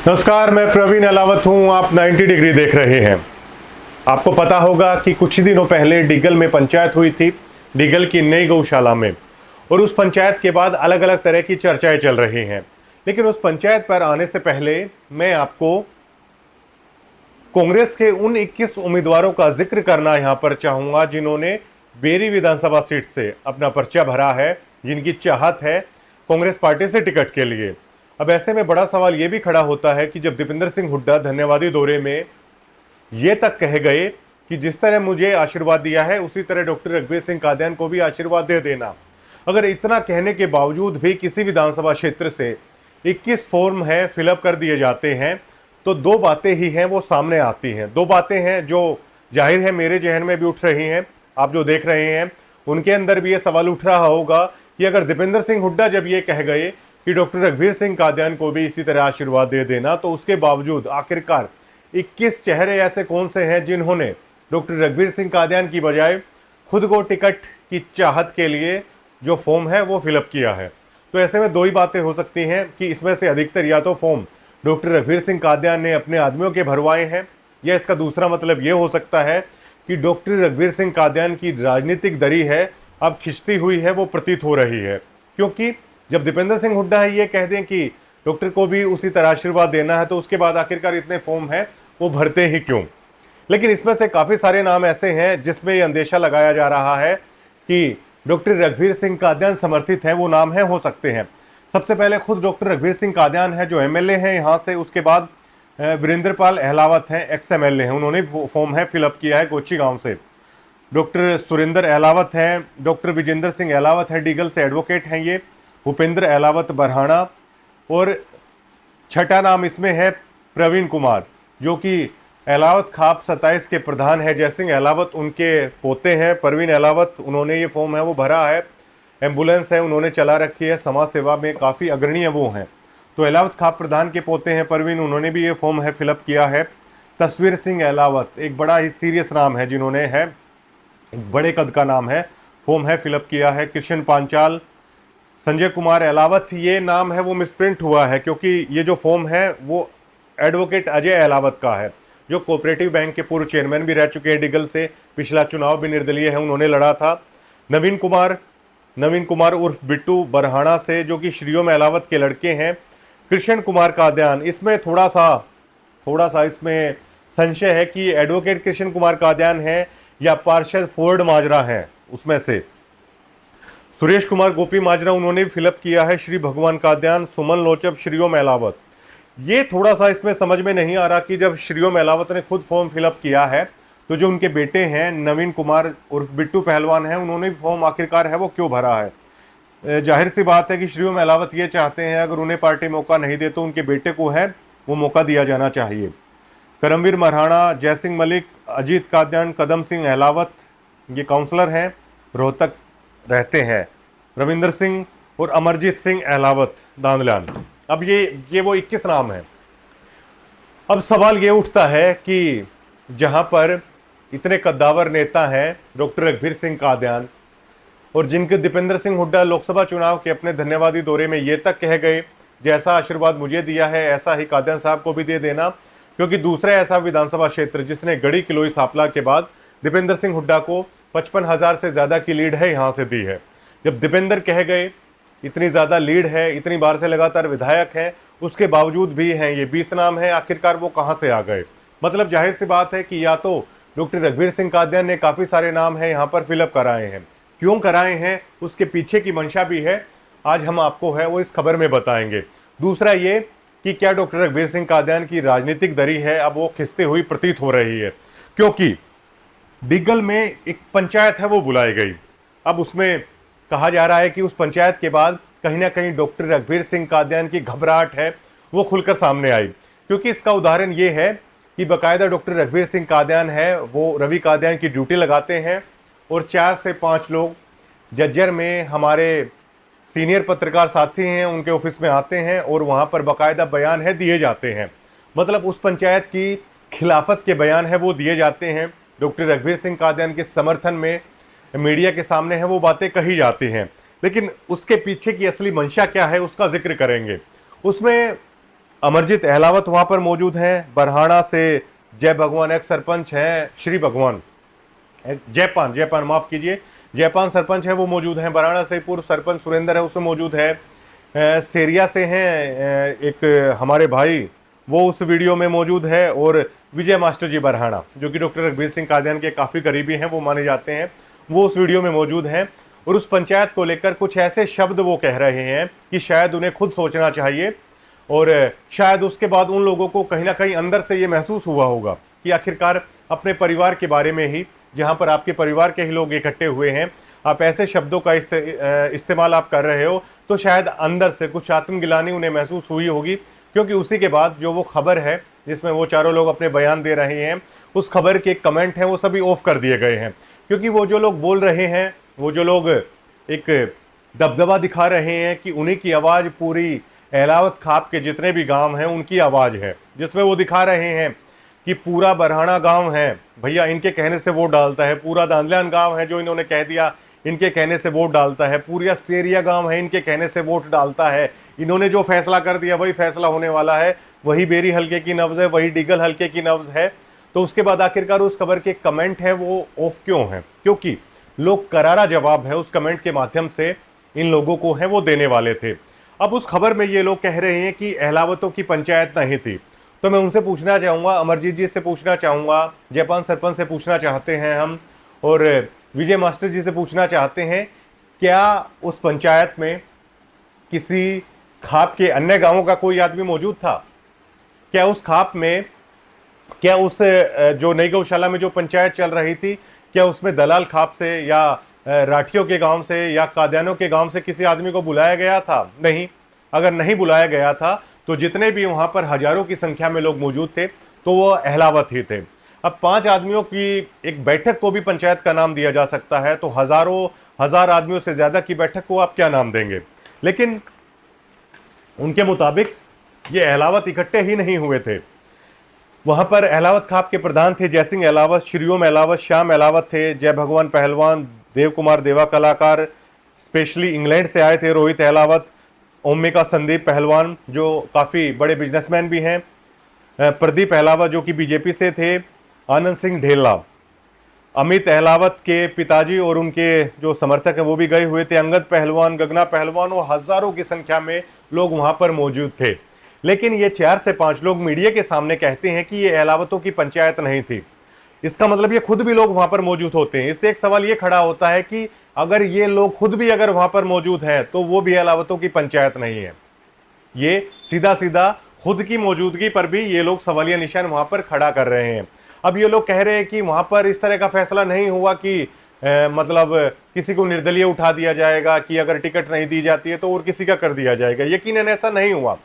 नमस्कार, मैं प्रवीण अहलावत हूं। आप 90 डिग्री देख रहे हैं। आपको पता होगा कि कुछ ही दिनों पहले डिगल में पंचायत हुई थी, डिगल की नई गौशाला में। और उस पंचायत के बाद अलग अलग तरह की चर्चाएं चल रही हैं। लेकिन उस पंचायत पर आने से पहले मैं आपको कांग्रेस के उन 21 उम्मीदवारों का जिक्र करना यहां पर चाहूंगा जिन्होंने बेरी विधानसभा सीट से अपना पर्चा भरा है, जिनकी चाहत है कांग्रेस पार्टी से टिकट के लिए। अब ऐसे में बड़ा सवाल यह भी खड़ा होता है कि जब दीपेंद्र सिंह हुड्डा धन्यवादी दौरे में ये तक कह गए कि जिस तरह मुझे आशीर्वाद दिया है उसी तरह डॉक्टर रघुवीर सिंह कादियान को भी आशीर्वाद दे देना, अगर इतना कहने के बावजूद भी किसी विधानसभा क्षेत्र से 21 फॉर्म है फिलअप कर दिए जाते हैं, तो दो बातें ही हैं वो सामने आती हैं। दो बातें हैं जो जाहिर है मेरे जहन में भी उठ रही हैं, आप जो देख रहे हैं उनके अंदर भी ये सवाल उठ रहा होगा कि अगर दीपेंद्र सिंह हुड्डा जब ये कह गए कि डॉक्टर रघुवीर सिंह कादियान को भी इसी तरह आशीर्वाद दे देना, तो उसके बावजूद आखिरकार 21 चेहरे ऐसे कौन से हैं जिन्होंने डॉक्टर रघुवीर सिंह कादियान की बजाय खुद को टिकट की चाहत के लिए जो फॉर्म है वो फिलअप किया है। तो ऐसे में दो ही बातें हो सकती हैं कि इसमें से अधिकतर या तो फॉर्म डॉक्टर रघुवीर सिंह कादियान ने अपने आदमियों के भरवाए हैं, या इसका दूसरा मतलब ये हो सकता है कि डॉक्टर रघुवीर सिंह कादियान की राजनीतिक दरी है अब खिंचती हुई है, वो प्रतीत हो रही है। क्योंकि जब दीपेंद्र सिंह हुड्डा है ये कह दें कि डॉक्टर को भी उसी तरह आशीर्वाद देना है, तो उसके बाद आखिरकार इतने फॉर्म हैं वो भरते ही क्यों। लेकिन इसमें से काफ़ी सारे नाम ऐसे हैं जिसमें ये अंदेशा लगाया जा रहा है कि डॉक्टर रघुवीर सिंह कादियान समर्थित है, वो नाम है हो सकते हैं। सबसे पहले खुद डॉक्टर रघुवीर सिंह कादियान है जो एमएलए हैं यहाँ से, उसके बाद वीरेंद्रपाल अहलावत हैं, एक्स एमएलए हैं, उन्होंने फॉर्म है फिलअप किया है गोची गाँव से। डॉक्टर सुरेंद्र अहलावत हैं, डॉक्टर विजेंद्र सिंह अहलावत है, डीगल से एडवोकेट हैं ये, भूपेंद्र अहलावत बरहाना, और छठा नाम इसमें है प्रवीण कुमार जो कि अहलावत खाप 27 के प्रधान है। जयसिंह अहलावत उनके पोते हैं, प्रवीण अहलावत, उन्होंने ये फॉर्म है वो भरा है। एम्बुलेंस है उन्होंने चला रखी है, समाज सेवा में काफ़ी अग्रणी वो हैं। तो अहलावत खाप प्रधान के पोते हैं प्रवीण, उन्होंने भी ये फॉर्म है फिलअप किया है। तस्वीर सिंह अहलावत एक बड़ा ही सीरियस नाम है जिन्होंने है, एक बड़े कद का नाम है, फॉर्म है फिलअप किया है। कृष्ण पांचाल, संजय कुमार अहलावत, ये नाम है वो मिसप्रिंट हुआ है क्योंकि ये जो फॉर्म है वो एडवोकेट अजय अहलावत का है जो कोऑपरेटिव बैंक के पूर्व चेयरमैन भी रह चुके हैं, डिगल से पिछला चुनाव भी निर्दलीय है उन्होंने लड़ा था। नवीन कुमार उर्फ बिट्टू बरहाना से जो कि श्रीओम अहलावत के लड़के हैं। कृष्ण कुमार कादियान, इसमें थोड़ा सा इसमें संशय है कि एडवोकेट कृष्ण कुमार कादियान है या पार्षद फोर्ड माजरा हैं उसमें से। सुरेश कुमार गोपी माजरा, उन्होंने भी फिलअप किया है। श्री भगवान कादियान, सुमन लोचब, श्रीओम अहलावत, ये थोड़ा सा इसमें समझ में नहीं आ रहा कि जब श्रीओम अहलावत ने खुद फॉर्म फिलअप किया है तो जो उनके बेटे हैं नवीन कुमार उर्फ बिट्टू पहलवान हैं, उन्होंने भी फॉर्म आखिरकार है वो क्यों भरा है। जाहिर सी बात है कि श्रीओम अहलावत ये चाहते हैं अगर उन्हें पार्टी मौका नहीं दे तो उनके बेटे को है वो मौका दिया जाना चाहिए। करमवीर मरहाना, जयसिंह मलिक, अजीत कादियान, कदम सिंह अहलावत, ये काउंसलर हैं, रोहतक रहते हैं। रविंदर सिंह और अमरजीत सिंह अहलावत दांदलान। अब ये वो 21 नाम है। अब सवाल ये उठता है कि जहां पर इतने कद्दावर नेता हैं डॉक्टर रघुवीर सिंह कादियान, और जिनके दीपेंद्र सिंह हुड्डा लोकसभा चुनाव के अपने धन्यवादी दौरे में ये तक कह गए जैसा आशीर्वाद मुझे दिया है ऐसा ही कादियान साहब को भी दे देना, क्योंकि दूसरा ऐसा विधानसभा क्षेत्र जिसने गढ़ी किलोई सापला के बाद दीपेंद्र सिंह हुड्डा को 55,000 से ज़्यादा की लीड है यहाँ से दी है। जब दीपेंद्र कह गए इतनी ज़्यादा लीड है, इतनी बार से लगातार विधायक हैं, उसके बावजूद भी हैं ये 20 नाम हैं, आखिरकार वो कहाँ से आ गए। मतलब जाहिर सी बात है कि या तो डॉक्टर रघुवीर सिंह कादियान ने काफ़ी सारे नाम हैं यहाँ पर फिलअप कराए हैं, क्यों कराए हैं उसके पीछे की मंशा भी है, आज हम आपको है वो इस खबर में बताएंगे। दूसरा ये कि क्या डॉक्टर रघुवीर सिंह कादियान की राजनीतिक दरी है अब वो खिंचती हुई प्रतीत हो रही है, क्योंकि डिगल में एक पंचायत है वो बुलाई गई। अब उसमें कहा जा रहा है कि उस पंचायत के बाद कहीं ना कहीं डॉक्टर रघुवीर सिंह कादियान की घबराहट है वो खुलकर सामने आई, क्योंकि इसका उदाहरण ये है कि बाकायदा डॉक्टर रघुवीर सिंह कादियान है वो रवि कादियान की ड्यूटी लगाते हैं और 4 से 5 लोग जज्जर में हमारे सीनियर पत्रकार साथी हैं उनके ऑफिस में आते हैं और वहाँ पर बाकायदा बयान है दिए जाते हैं। मतलब उस पंचायत की खिलाफत के बयान है वो दिए जाते हैं, डॉक्टर रघुवीर सिंह कादियान के समर्थन में मीडिया के सामने है वो बातें कही जाती हैं। लेकिन उसके पीछे की असली मंशा क्या है उसका जिक्र करेंगे। उसमें अमरजीत अहलावत वहां पर मौजूद हैं। बरहाना से जय भगवान एक सरपंच हैं, श्री भगवान जयपान जयपान माफ कीजिए, जयपान सरपंच है वो मौजूद हैं। बरहाना से पूर्व सरपंच सुरेंद्र है उसमें मौजूद है। सेरिया से हैं एक हमारे भाई, वो उस वीडियो में मौजूद है। और विजय मास्टर जी बरहाना जो कि डॉक्टर रघबीर सिंह कादियान के काफ़ी करीबी हैं, वो माने जाते हैं, वो उस वीडियो में मौजूद हैं। और उस पंचायत को लेकर कुछ ऐसे शब्द वो कह रहे हैं कि शायद उन्हें खुद सोचना चाहिए। और शायद उसके बाद उन लोगों को कहीं ना कहीं अंदर से ये महसूस हुआ होगा कि आखिरकार अपने परिवार के बारे में ही, जहां पर आपके परिवार के ही लोग इकट्ठे हुए हैं, आप ऐसे शब्दों का इस्तेमाल आप कर रहे हो, तो शायद अंदर से कुछ आत्मगिलानी उन्हें महसूस हुई होगी। क्योंकि उसी के बाद जो वो खबर है जिसमें वो चारों लोग अपने बयान दे रहे हैं, उस खबर के कमेंट हैं वो सभी ऑफ कर दिए गए हैं। क्योंकि वो जो लोग बोल रहे हैं, वो जो लोग एक दबदबा दिखा रहे हैं कि उन्हीं की आवाज़ पूरी अहलावत खाप के जितने भी गांव हैं उनकी आवाज़ है, जिसमें वो दिखा रहे हैं कि पूरा बरहाना गांव है भैया इनके कहने से वोट डालता है, पूरा दांदलान गांव है जो इन्होंने कह दिया इनके कहने से वोट डालता है, पूरा सेरिया गांव है इनके कहने से वोट डालता है, इन्होंने जो फैसला कर दिया वही फैसला होने वाला है, वही बेरी हल्के की नब्ज है, वही डिगल हल्के की नब्ज है। तो उसके बाद आखिरकार उस खबर के कमेंट है वो ऑफ क्यों हैं? क्योंकि लोग करारा जवाब है उस कमेंट के माध्यम से इन लोगों को है वो देने वाले थे। अब उस खबर में ये लोग कह रहे हैं कि अहलावतों की पंचायत नहीं थी। तो मैं उनसे पूछना चाहूँगा, अमरजीत जी से पूछना चाहूँगा, जयपान सरपंच से पूछना चाहते हैं हम, और विजय मास्टर जी से पूछना चाहते हैं, क्या उस पंचायत में किसी खाप के अन्य गांवों का कोई आदमी मौजूद था? क्या उस खाप में, क्या उस जो नई गौशाला में जो पंचायत चल रही थी, क्या उसमें दलाल खाप से या राठियों के गांव से या कादियानों के गांव से किसी आदमी को बुलाया गया था? नहीं। अगर नहीं बुलाया गया था तो जितने भी वहां पर हजारों की संख्या में लोग मौजूद थे तो वो अहलावत ही थे। अब 5 आदमियों की एक बैठक को भी पंचायत का नाम दिया जा सकता है, तो हजार आदमियों से ज्यादा की बैठक को आप क्या नाम देंगे? लेकिन उनके मुताबिक ये अहलावत इकट्ठे ही नहीं हुए थे। वहां पर अहलावत खाप के प्रधान थे जयसिंह अहलावत, श्रीओम अहलावत, श्याम अहलावत थे, जय भगवान पहलवान, देव कुमार देवा कलाकार, स्पेशली इंग्लैंड से आए थे रोहित अहलावत, ओमिका संदीप पहलवान जो काफ़ी बड़े बिजनेसमैन भी हैं, प्रदीप अहलावत जो कि बीजेपी से थे, आनंद सिंह ढेला, अमित अहलावत के पिताजी और उनके जो समर्थक हैं वो भी गए हुए थे, अंगद पहलवान, गगना पहलवान, और हजारों की संख्या में लोग वहां पर मौजूद थे। लेकिन ये 4 से 5 लोग मीडिया के सामने कहते हैं कि ये अहलावतों की पंचायत नहीं थी। इसका मतलब ये खुद भी लोग वहां पर मौजूद होते हैं। इससे एक सवाल ये खड़ा होता है कि अगर ये लोग खुद भी अगर वहां पर मौजूद हैं तो वो भी अहलावतों की पंचायत नहीं है। ये सीधा सीधा खुद की मौजूदगी पर भी ये लोग सवालिया निशान वहां पर खड़ा कर रहे हैं। अब ये लोग कह रहे हैं कि वहां पर इस तरह का फैसला नहीं हुआ कि मतलब किसी को निर्दलीय उठा दिया जाएगा, कि अगर टिकट नहीं दी जाती है तो और किसी का कर दिया जाएगा। यकीनन ऐसा नहीं हुआ।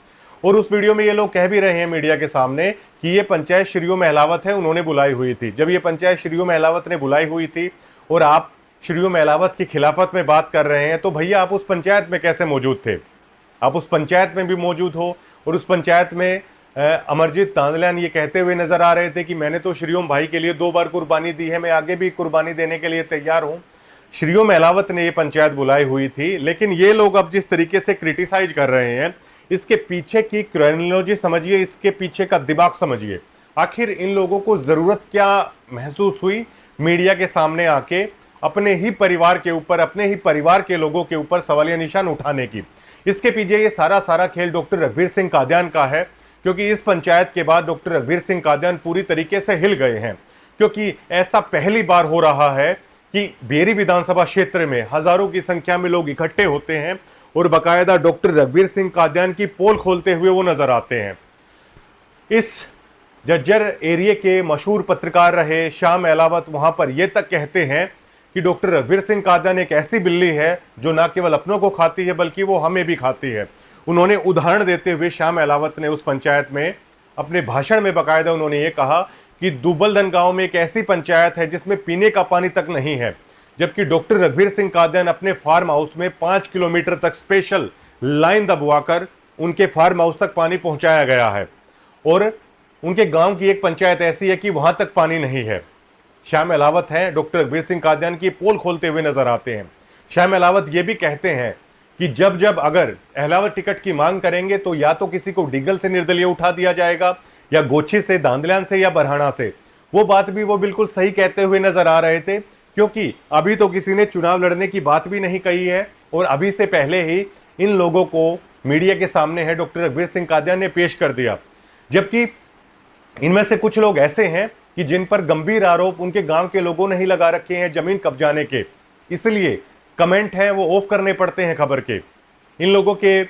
और उस वीडियो में ये लोग कह भी रहे हैं मीडिया के सामने कि ये पंचायत श्रीओम अहलावत है, उन्होंने बुलाई हुई थी। जब ये पंचायत श्रीओम अहलावत ने बुलाई हुई थी और आप श्रीओम अहलावत की खिलाफत में बात कर रहे हैं, तो भैया आप उस पंचायत में कैसे मौजूद थे? आप उस पंचायत में भी मौजूद हो, और उस पंचायत में अमरजीत तांदलान ये कहते हुए नजर आ रहे थे कि मैंने तो श्रीओम भाई के लिए 2 बार कुर्बानी दी है, मैं आगे भी कुर्बानी देने के लिए तैयार हूं। श्रीओम अहलावत ने ये पंचायत बुलाई हुई थी। लेकिन ये लोग अब जिस तरीके से क्रिटिसाइज कर रहे हैं, इसके पीछे की क्रोनोलॉजी समझिए, इसके पीछे का दिमाग समझिए। आखिर इन लोगों को जरूरत क्या महसूस हुई मीडिया के सामने आके अपने ही परिवार के ऊपर, अपने ही परिवार के लोगों के ऊपर सवालिया निशान उठाने की? इसके पीछे ये सारा खेल डॉक्टर रघबीर सिंह कादियान का है। क्योंकि इस पंचायत के बाद डॉक्टर रघबीर सिंह कादियान पूरी तरीके से हिल गए हैं। क्योंकि ऐसा पहली बार हो रहा है कि बेरी विधानसभा क्षेत्र में हजारों की संख्या में लोग इकट्ठे होते हैं और बाकायदा डॉक्टर रघबीर सिंह कादियान की पोल खोलते हुए वो नजर आते हैं। इस जज्जर एरिया के मशहूर पत्रकार रहे श्याम अहलावत वहां पर ये तक कहते हैं कि डॉक्टर रघबीर सिंह कादियान एक ऐसी बिल्ली है जो न केवल अपनों को खाती है बल्कि वो हमें भी खाती है। उन्होंने उदाहरण देते हुए श्याम अहलावत ने उस पंचायत में अपने भाषण में बाकायदा उन्होंने ये कहा कि दुबलधन गांव में एक ऐसी पंचायत है जिसमें पीने का पानी तक नहीं है, जबकि डॉक्टर रघबीर सिंह कादियान अपने फार्म हाउस में 5 किलोमीटर तक स्पेशल लाइन दबवाकर उनके फार्म हाउस तक पानी पहुंचाया गया है। और उनके गांव की एक पंचायत ऐसी है कि वहां तक पानी नहीं है। श्याम अहलावत हैं डॉक्टर रघबीर सिंह कादियान की पोल खोलते हुए नजर आते हैं। श्याम अहलावत ये भी कहते हैं कि जब जब अगर अहलावत टिकट की मांग करेंगे तो या तो किसी को डिगल से निर्दलीय उठा दिया जाएगा, या गोची से, दांदल्यान से, या बरहाना से। वो बात भी वो बिल्कुल सही कहते हुए नजर आ रहे थे, क्योंकि अभी तो किसी ने चुनाव लड़ने की बात भी नहीं कही है, और अभी से पहले ही इन लोगों को मीडिया के सामने है डॉक्टर रघुवीर सिंह कादियान ने पेश कर दिया। जबकि इनमें से कुछ लोग ऐसे हैं कि जिन पर गंभीर आरोप उनके गांव के लोगों ने ही लगा रखे हैं जमीन कब्जाने के, इसलिए कमेंट हैं वो ऑफ करने पड़ते हैं खबर के। इन लोगों के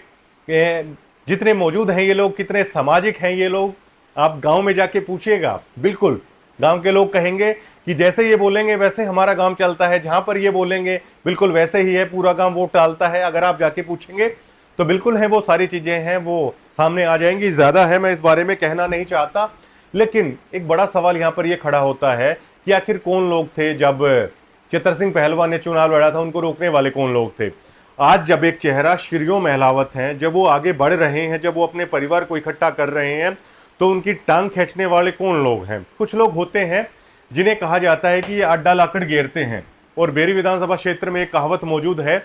जितने मौजूद हैं ये लोग कितने सामाजिक हैं ये लोग, आप गांव में जाके पूछिएगा, बिल्कुल गांव के लोग कहेंगे कि जैसे ये बोलेंगे वैसे हमारा गांव चलता है, जहां पर ये बोलेंगे बिल्कुल वैसे ही है, पूरा गांव वोट डालता है। अगर आप जाके पूछेंगे तो बिल्कुल है, वो सारी चीजें हैं वो सामने आ जाएंगी। ज्यादा है मैं इस बारे में कहना नहीं चाहता, लेकिन एक बड़ा सवाल यहां पर यह खड़ा होता है कि आखिर कौन लोग थे जब चित्तर सिंह पहलवान ने चुनाव लड़ा था, उनको रोकने वाले कौन लोग थे। आज जब एक चेहरा श्रीओ महलावत हैं, जब वो आगे बढ़ रहे हैं, जब वो अपने परिवार को इकट्ठा कर रहे हैं, तो उनकी टांग खींचने वाले कौन लोग हैं। कुछ लोग होते हैं जिन्हें कहा जाता है कि ये अड्डा लाकड़ घेरते हैं, और बेरी विधानसभा क्षेत्र में एक कहावत मौजूद है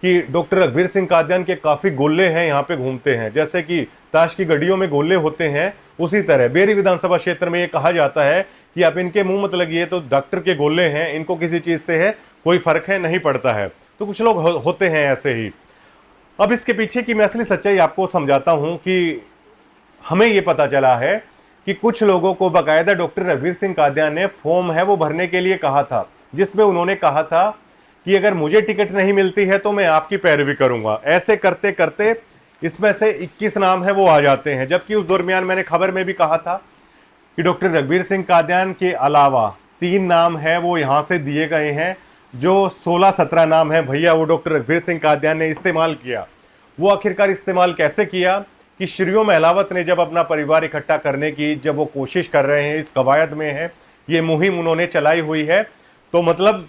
कि डॉक्टर रघुवीर सिंह कादियान के काफी गोले हैं यहाँ पे घूमते हैं। जैसे कि ताश की गड्डियों में गोले होते हैं, उसी तरह बेरी विधानसभा क्षेत्र में ये कहा जाता है कि आप इनके मुंह मत लगिए, तो डॉक्टर के गोले हैं, इनको किसी चीज से है कोई फर्क है नहीं पड़ता है। तो कुछ लोग होते हैं ऐसे ही। अब इसके पीछे की मैं असली सच्चाई आपको समझाता हूं कि हमें ये पता चला है कि कुछ लोगों को बाकायदा डॉक्टर रघुवीर सिंह कादियान ने फॉर्म है वो भरने के लिए कहा था, जिसमें उन्होंने कहा था कि अगर मुझे टिकट नहीं मिलती है तो मैं आपकी पैरवी करूंगा। ऐसे करते करते इसमें से 21 नाम है वो आ जाते हैं, जबकि उस दरमियान मैंने खबर में भी कहा था कि डॉक्टर रघुवीर सिंह कादियान के अलावा 3 नाम है वो यहां से दिए गए हैं। जो 16-17 नाम है भैया वो डॉक्टर रघुवीर सिंह कादियान ने इस्तेमाल किया। वो आखिरकार इस्तेमाल कैसे किया कि श्रीओ महलावत ने जब अपना परिवार इकट्ठा करने की जब वो कोशिश कर रहे हैं, इस कवायद में है, ये मुहिम उन्होंने चलाई हुई है, तो मतलब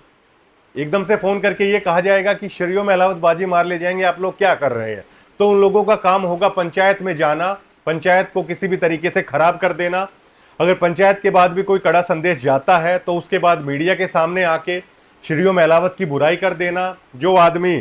एकदम से फोन करके ये कहा जाएगा कि श्रीओ महलावत बाजी मार ले जाएंगे, आप लोग क्या कर रहे हैं। तो उन लोगों का काम होगा पंचायत में जाना, पंचायत को किसी भी तरीके से खराब कर देना। अगर पंचायत के बाद भी कोई कड़ा संदेश जाता है तो उसके बाद मीडिया के सामने आके श्रीओ महलावत की बुराई कर देना, जो आदमी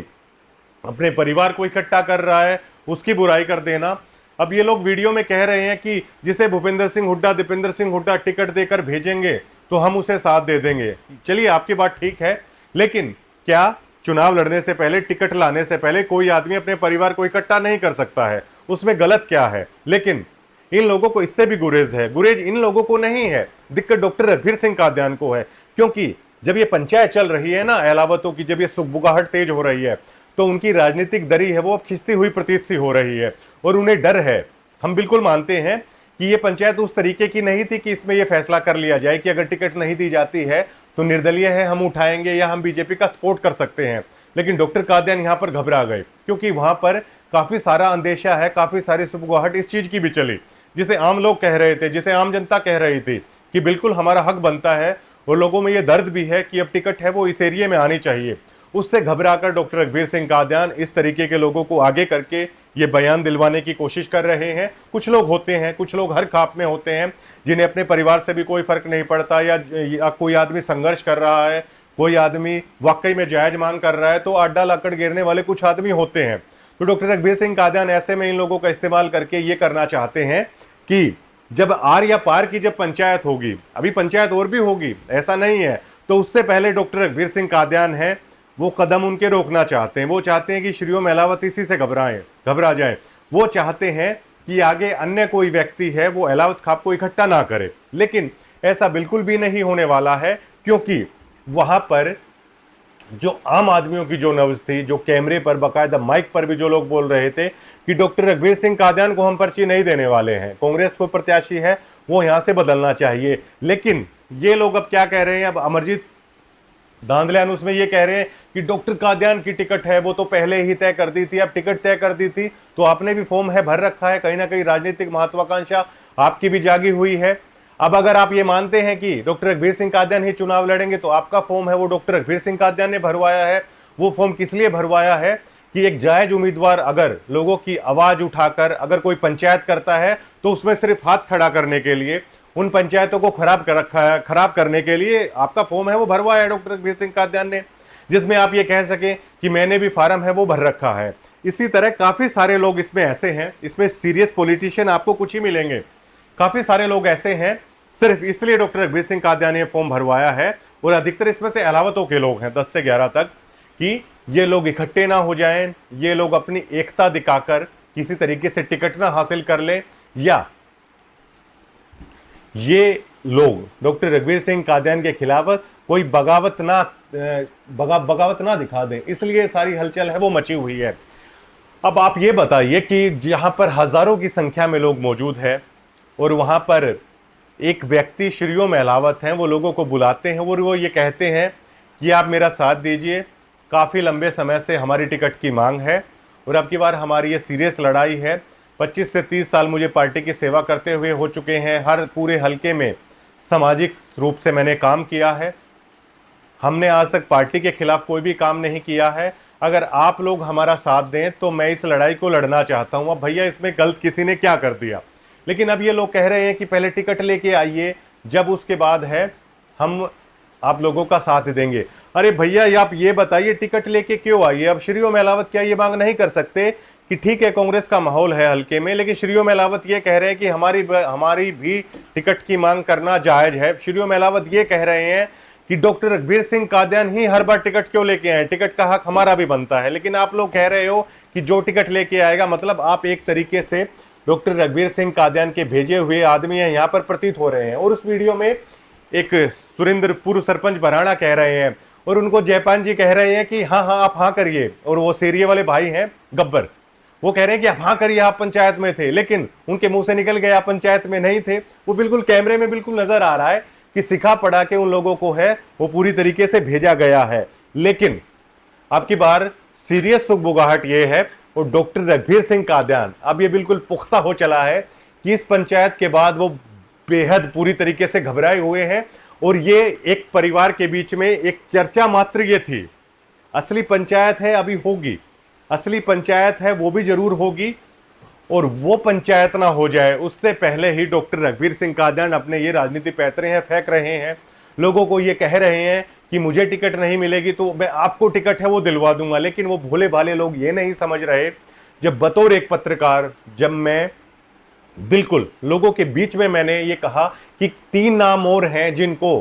अपने परिवार को इकट्ठा कर रहा है उसकी बुराई कर देना। अब ये लोग वीडियो में कह रहे हैं कि जिसे भूपेंद्र सिंह हुड्डा, दीपेंद्र सिंह हुड्डा टिकट देकर भेजेंगे तो हम उसे साथ दे देंगे। चलिए आपकी बात ठीक है, लेकिन क्या चुनाव लड़ने से पहले, टिकट लाने से पहले कोई आदमी अपने परिवार को इकट्ठा नहीं कर सकता है? उसमें गलत क्या है? लेकिन इन लोगों को इससे भी गुरेज है। गुरेज इन लोगों को नहीं है, दिक्कत डॉक्टर रघुवीर सिंह कादियान को है। क्योंकि जब ये पंचायत चल रही है ना अहलावतों की, जब ये सुगबुगाहट तेज हो रही है, तो उनकी राजनीतिक दरी है वो अब खिंचती हुई प्रतीत सी हो रही है, और उन्हें डर है। हम बिल्कुल मानते हैं कि ये पंचायत उस तरीके की नहीं थी कि इसमें यह फैसला कर लिया जाए कि अगर टिकट नहीं दी जाती है तो निर्दलीय है हम उठाएंगे या हम बीजेपी का सपोर्ट कर सकते हैं। लेकिन डॉक्टर कादियान यहां पर घबरा गए, क्योंकि वहां पर काफी सारा अंदेशा है, काफी सारी सुगबुगाहट इस चीज की भी चली, जिसे आम लोग कह रहे थे, जिसे आम जनता कह रही थी कि बिल्कुल हमारा हक बनता है, और लोगों में यह दर्द भी है कि अब टिकट है वो इस एरिया में आनी चाहिए। उससे घबराकर डॉक्टर रघुवीर सिंह कादियान इस तरीके के लोगों को आगे करके ये बयान दिलवाने की कोशिश कर रहे हैं। कुछ लोग होते हैं, कुछ लोग हर खाप में होते हैं, जिन्हें अपने परिवार से भी कोई फर्क नहीं पड़ता, या कोई आदमी संघर्ष कर रहा है, कोई आदमी वाकई में जायज मांग कर रहा है, तो अड्डा लाकड़ गिरने वाले कुछ आदमी होते हैं। तो डॉक्टर रघुवीर सिंह कादियान ऐसे में इन लोगों का इस्तेमाल करके ये करना चाहते हैं कि जब आर या पार की जब पंचायत होगी, अभी पंचायत और भी होगी ऐसा नहीं है, तो उससे पहले डॉक्टर रघुवीर सिंह कादियान है वो कदम उनके रोकना चाहते हैं। वो चाहते हैं कि श्रीओ महलावत इसी से घबरा जाए। वो चाहते हैं कि आगे अन्य कोई व्यक्ति है वो अहलावत खाप को इकट्ठा ना करे। लेकिन ऐसा बिल्कुल भी नहीं होने वाला है, क्योंकि वहां पर जो आम आदमियों की जो नब्ज थी, जो कैमरे पर बाकायदा माइक पर भी जो लोग बोल रहे थे कि डॉक्टर रघुवीर सिंह कादियान को हम पर्ची नहीं देने वाले हैं, कांग्रेस को प्रत्याशी है वो यहां से बदलना चाहिए। लेकिन ये लोग अब क्या कह रहे हैं, अब अमरजीत दांदल्यान उसमें ये कह रहे हैं कि डॉक्टर कादियान की टिकट है वो तो पहले ही तय कर दी थी। अब टिकट तय कर दी थी तो आपने भी फॉर्म है भर रखा है, कहीं ना कहीं राजनीतिक महत्वाकांक्षा आपकी भी जागी हुई है। अब अगर आप ये मानते हैं कि डॉक्टर रघुवीर सिंह कादियान ही चुनाव लड़ेंगे, तो आपका फॉर्म है वो डॉक्टर रघुवीर सिंह कादियान ने भरवाया है। वो फॉर्म किस लिए भरवाया है कि एक जायज उम्मीदवार अगर लोगों की आवाज उठाकर अगर कोई पंचायत करता है तो उसमें सिर्फ हाथ खड़ा करने के लिए, उन पंचायतों को खराब करने के लिए आपका फॉर्म है वो भरवाया है डॉक्टर रघुवीर सिंह कादियान ने, जिसमें आप ये कह सकें कि मैंने भी फार्म है वो भर रखा है। इसी तरह काफी सारे लोग इसमें ऐसे हैं, इसमें सीरियस पॉलिटिशियन आपको कुछ ही मिलेंगे, काफी सारे लोग ऐसे हैं सिर्फ इसलिए डॉक्टर रघुवीर सिंह कादियानी ने फॉर्म भरवाया है, और अधिकतर इसमें से अलावतों के लोग हैं 10 से 11 तक, कि ये लोग इकट्ठे ना हो जाएं, ये लोग अपनी एकता दिखाकर किसी तरीके से टिकट ना हासिल कर लें, या ये लोग डॉक्टर रघुवीर सिंह कादियानी के खिलाफ कोई बगावत ना दिखा दें, इसलिए सारी हलचल है वो मची हुई है। अब आप ये बताइए कि जहां पर हजारों की संख्या में लोग मौजूद हैं और वहां पर एक व्यक्ति श्रीयो मेलावत हैं, वो लोगों को बुलाते हैं और वो ये कहते हैं कि आप मेरा साथ दीजिए, काफ़ी लंबे समय से हमारी टिकट की मांग है और अब की बार हमारी ये सीरियस लड़ाई है। 25 से 30 साल मुझे पार्टी की सेवा करते हुए हो चुके हैं, हर पूरे हलके में सामाजिक रूप से मैंने काम किया है, हमने आज तक पार्टी के खिलाफ कोई भी काम नहीं किया है, अगर आप लोग हमारा साथ दें तो मैं इस लड़ाई को लड़ना चाहता हूं। अब भैया इसमें गलत किसी ने क्या कर दिया? लेकिन अब ये लोग कह रहे हैं कि पहले टिकट लेके आइए, जब उसके बाद है हम आप लोगों का साथ देंगे। अरे भैया आप ये बताइए टिकट लेके क्यों आइए? अब श्रीयो मेलावत क्या ये मांग नहीं कर सकते कि ठीक है कांग्रेस का माहौल है हल्के में, लेकिन श्रीयो मेलावत ये कह रहे हैं कि हमारी भी टिकट की मांग करना जायज है। श्रीयो मेलावत ये कह रहे हैं कि डॉक्टर रघुवीर सिंह कादियानी ही हर बार टिकट क्यों लेके आए, टिकट का हक हमारा भी बनता है। लेकिन आप लोग कह रहे हो कि जो टिकट लेके आएगा, मतलब आप एक तरीके से डॉक्टर रघुवीर सिंह कादियानी के भेजे हुए आदमी है यहाँ पर प्रतीत हो रहे हैं। और उस वीडियो में एक सुरेंद्र पूर्व सरपंच बराड़ा कह रहे हैं और उनको जयपाल जी कह रहे हैं कि हाँ आप हाँ करिए, और वो सेरिये वाले भाई हैं गब्बर, वो कह रहे हैं कि आप हाँ करिए, आप पंचायत में थे, लेकिन उनके मुंह से निकल गया आप पंचायत में नहीं थे। वो बिल्कुल कैमरे में बिल्कुल नजर आ रहा है कि सिखा पढ़ा के उन लोगों को है वो पूरी तरीके से भेजा गया है। लेकिन अब की बार सीरियस सुगबुगाहट ये है, और डॉक्टर रघुवीर सिंह कादियानी अब ये बिल्कुल पुख्ता हो चला है कि इस पंचायत के बाद वो बेहद पूरी तरीके से घबराए हुए हैं। और ये एक परिवार के बीच में एक चर्चा मात्र ये थी, असली पंचायत है अभी होगी, असली पंचायत है वो भी जरूर होगी, और वो पंचायत ना हो जाए उससे पहले ही डॉक्टर रघुवीर सिंह कादियानी अपने ये राजनीति पैतरे हैं फेंक रहे हैं। लोगों को ये कह रहे हैं कि मुझे टिकट नहीं मिलेगी तो मैं आपको टिकट है वो दिलवा दूंगा। लेकिन वो भोले भाले लोग ये नहीं समझ रहे, जब बतौर एक पत्रकार जब मैं बिल्कुल लोगों के बीच में मैंने ये कहा कि 3 नाम और हैं जिनको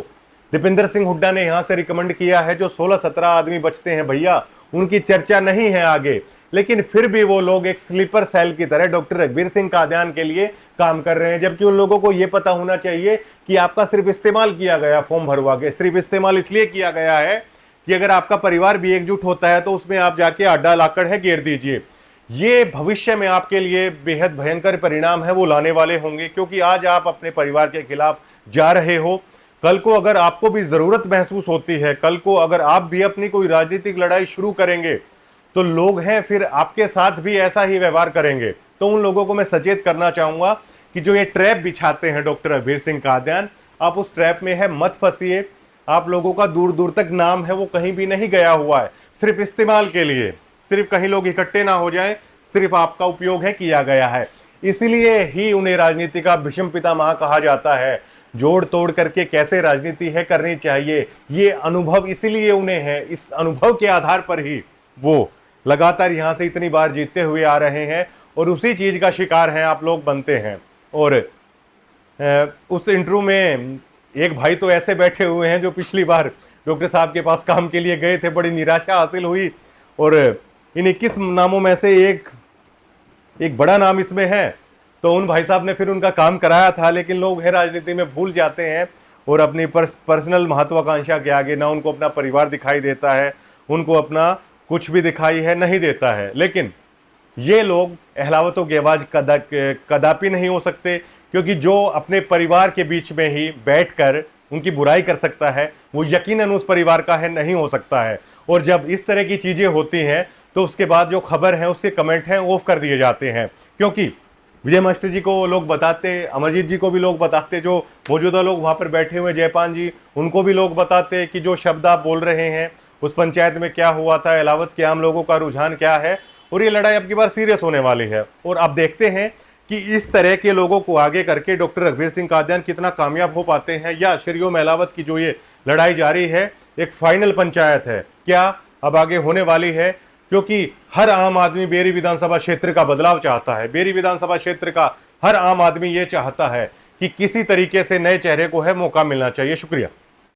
दीपेंद्र सिंह हुड्डा ने यहां से रिकमेंड किया है, जो 16-17 आदमी बचते हैं भैया, उनकी चर्चा नहीं है आगे, लेकिन फिर भी वो लोग एक स्लीपर सेल की तरह डॉक्टर रघुवीर सिंह कादियानी के लिए काम कर रहे हैं। जबकि उन लोगों को यह पता होना चाहिए कि आपका सिर्फ इस्तेमाल किया गया, फॉर्म भरवा के सिर्फ इस्तेमाल इसलिए किया गया है कि अगर आपका परिवार भी एकजुट होता है तो उसमें आप जाके अड्डा लाकर है घेर दीजिए। ये भविष्य में आपके लिए बेहद भयंकर परिणाम है वो लाने वाले होंगे, क्योंकि आज आप अपने परिवार के खिलाफ जा रहे हो, कल को अगर आपको भी जरूरत महसूस होती है, कल को अगर आप भी अपनी कोई राजनीतिक लड़ाई शुरू करेंगे तो लोग हैं फिर आपके साथ भी ऐसा ही व्यवहार करेंगे। तो उन लोगों को मैं सचेत करना चाहूंगा कि जो ये ट्रैप बिछाते हैं डॉक्टर रघुवीर सिंह कादियानी, आप उस ट्रैप में है मत फंसिए। आप लोगों का दूर दूर तक नाम है वो कहीं भी नहीं गया हुआ है, सिर्फ इस्तेमाल के लिए, सिर्फ कहीं लोग इकट्ठे ना हो जाएं, सिर्फ आपका उपयोग है किया गया है। इसीलिए ही उन्हें राजनीति का भीष्म पितामह कहा जाता है। जोड़ तोड़ करके कैसे राजनीति है करनी चाहिए, ये अनुभव इसीलिए उन्हें है, इस अनुभव के आधार पर ही वो लगातार यहां से इतनी बार जीतते हुए आ रहे हैं, और उसी चीज का शिकार हैं आप लोग बनते हैं। और उस इंटरव्यू में एक भाई तो ऐसे बैठे हुए हैं जो पिछली बार डॉक्टर साहब के पास काम के लिए गए थे, बड़ी निराशा हासिल हुई, और इन 21 नामों में से एक बड़ा नाम इसमें है, तो उन भाई साहब ने फिर उनका काम कराया था। लेकिन लोग है राजनीति में भूल जाते हैं और अपनी पर्सनल महत्वाकांक्षा के आगे ना उनको अपना परिवार दिखाई देता है, उनको अपना कुछ भी दिखाई है नहीं देता है। लेकिन ये लोग अहलावतों की आवाज कदापि नहीं हो सकते, क्योंकि जो अपने परिवार के बीच में ही बैठकर उनकी बुराई कर सकता है वो यकीनन उस परिवार का है नहीं हो सकता है। और जब इस तरह की चीजें होती हैं तो उसके बाद जो खबर है उसके कमेंट हैं ऑफ कर दिए जाते हैं, क्योंकि विजय मास्टर जी को लोग बताते, अमरजीत जी को भी लोग बताते, जो मौजूदा लोग वहां पर बैठे हुए जयपाल जी उनको भी लोग बताते कि जो शब्द आप बोल रहे हैं उस पंचायत में क्या हुआ था, अहलावत के आम लोगों का रुझान क्या है, और ये लड़ाई अब की बार सीरियस होने वाली है। और अब देखते हैं कि इस तरह के लोगों को आगे करके डॉक्टर रघुवीर सिंह कादियानी कितना कामयाब हो पाते हैं, या श्रीयो मेलावत की जो ये लड़ाई जारी है एक फाइनल पंचायत है क्या अब आगे होने वाली है। क्योंकि हर आम आदमी बेरी विधानसभा क्षेत्र का बदलाव चाहता है। बेरी विधानसभा क्षेत्र का हर आम आदमी ये चाहता है कि किसी तरीके से नए चेहरे को है मौका मिलना चाहिए। शुक्रिया।